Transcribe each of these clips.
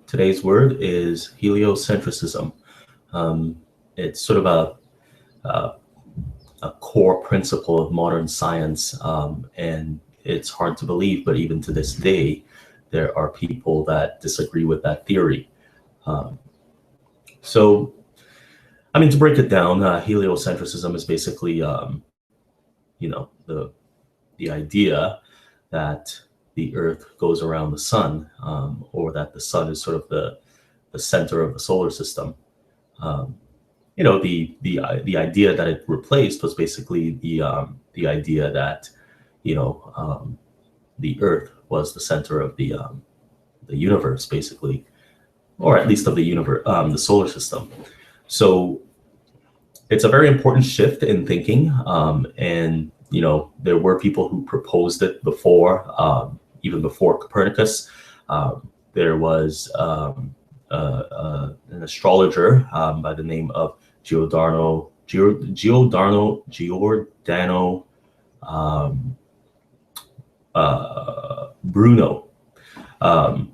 Today's word is heliocentricism. It's sort of a core principle of modern science, and it's hard to believe, but even to this day, there are people that disagree with that theory. Um, so, to break it down, heliocentricism is basically, the idea that the Earth goes around the sun, or that the sun is sort of the center of the solar system. Um, the idea that it replaced was basically the idea that the Earth was the center of the universe, basically, or at least of the universe, the solar system. So it's a very important shift in thinking, and there were people who proposed it before, even before Copernicus. There was an astrologer by the name of Giordano Bruno,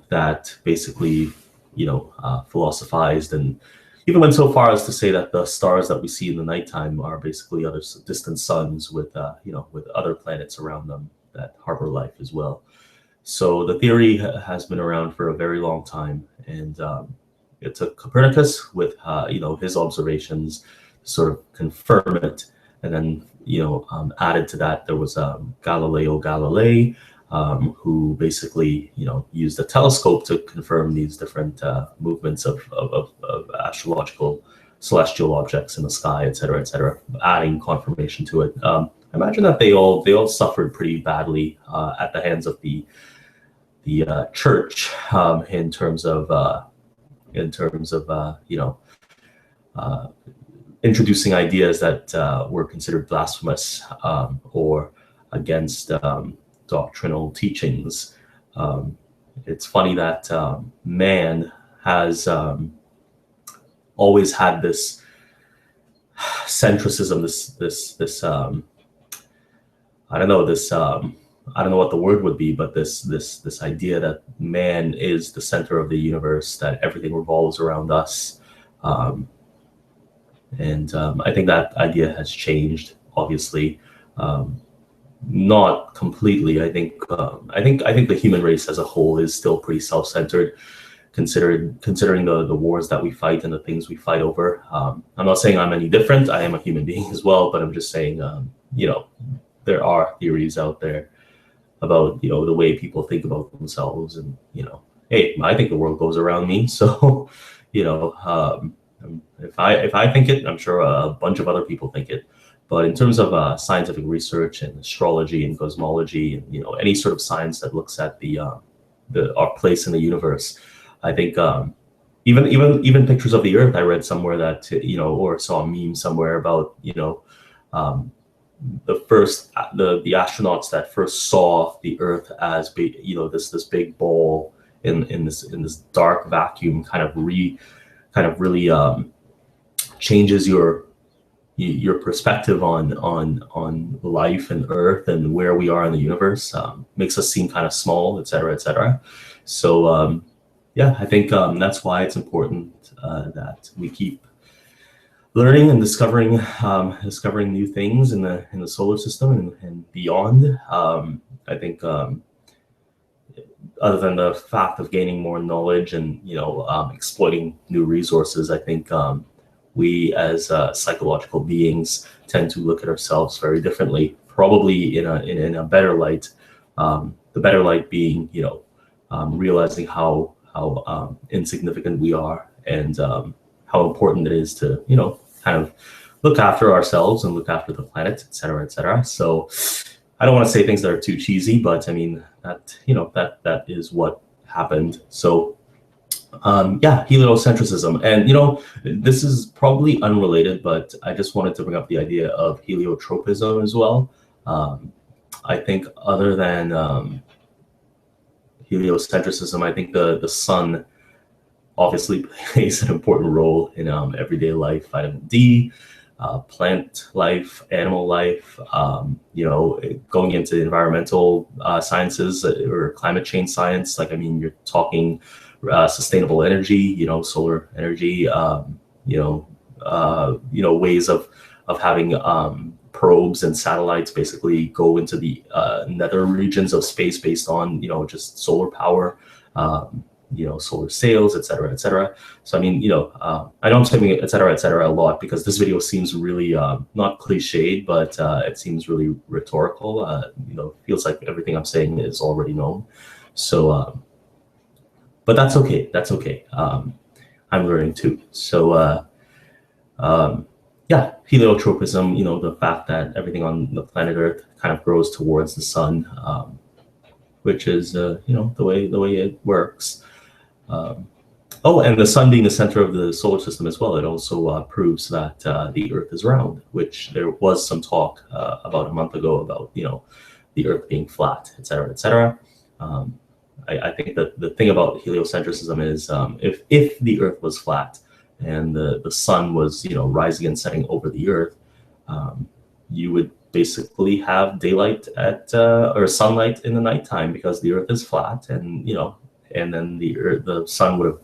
that basically, philosophized and even went so far as to say that the stars that we see in the nighttime are basically other distant suns with other planets around them that harbor life as well. So the theory has been around for a very long time, and it took Copernicus with his observations to sort of confirm it, and then added to that there was Galileo Galilei, who basically used a telescope to confirm these different movements of astrological celestial objects in the sky, etc., adding confirmation to it. I imagine that they all suffered pretty badly at the hands of the church, in terms of introducing ideas that were considered blasphemous, or against doctrinal teachings. It's funny that man has always had this centricism, this I don't know what the word would be, but this idea that man is the center of the universe, that everything revolves around us. And I think that idea has changed, obviously. Not completely. I think the human race as a whole is still pretty self-centered, considering the wars that we fight and the things we fight over. I'm not saying I'm any different. I am a human being as well, but I'm just saying, there are theories out there about the way people think about themselves, and hey, I think the world goes around me, so if I think it, I'm sure a bunch of other people think it. But in terms of scientific research and astrology and cosmology, and any sort of science that looks at our place in the universe, I think even pictures of the Earth, I read somewhere that or saw a meme somewhere about the astronauts that first saw the Earth as this big ball in this dark vacuum kind of really changes your perspective on life and Earth and where we are in the universe. Makes us seem kind of small, etc. So I think that's why it's important that we keep learning and discovering new things in the solar system and beyond. I think other than the fact of gaining more knowledge and exploiting new resources, I think we as psychological beings tend to look at ourselves very differently, probably in a better light. The better light being realizing how insignificant we are, and how important it is to kind of look after ourselves and look after the planet, etc. So I don't want to say things that are too cheesy, but I mean that is what happened. So heliocentrism, and this is probably unrelated, but I just wanted to bring up the idea of heliotropism as well. I think other than heliocentrism, I think the sun obviously plays an important role in everyday life. Vitamin D, plant life, animal life, going into environmental sciences or climate change science. You're talking sustainable energy, solar energy, ways of having probes and satellites basically go into the nether regions of space based on just solar power, solar sails, etc., etc. So I mean, I know I'm saying etc., etc. a lot because this video seems really not cliched, but it seems really rhetorical. Feels like everything I'm saying is already known. So, but that's okay. That's okay. I'm learning too. So, yeah, heliotropism. The fact that everything on the planet Earth kind of grows towards the sun, which is the way it works. Oh, and the sun being the center of the solar system as well, it also proves that the Earth is round, which there was some talk about a month ago about the Earth being flat, etc., etc. I think that the thing about heliocentrism is if the Earth was flat and the sun was rising and setting over the Earth, you would basically have daylight or sunlight in the nighttime because the Earth is flat, and and then the sun would have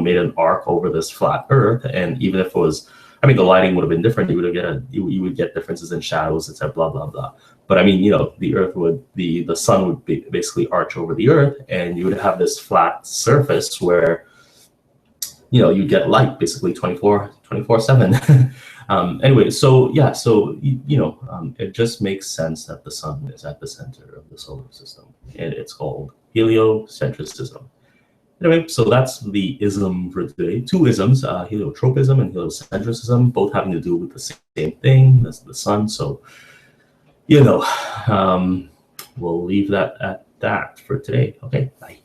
made an arc over this flat Earth, and even if it was, I mean, the lighting would have been different. You would get differences in shadows, etc. Blah blah blah. But I mean, the Earth the sun would basically arch over the Earth, and you would have this flat surface where you get light basically 24/7. Anyway, so yeah, so it just makes sense that the sun is at the center of the solar system, and it's called heliocentrism. Anyway, so that's the ism for today. Two isms, heliotropism and heliocentrism, both having to do with the same thing, that's the sun. So, we'll leave that at that for today. Okay, bye.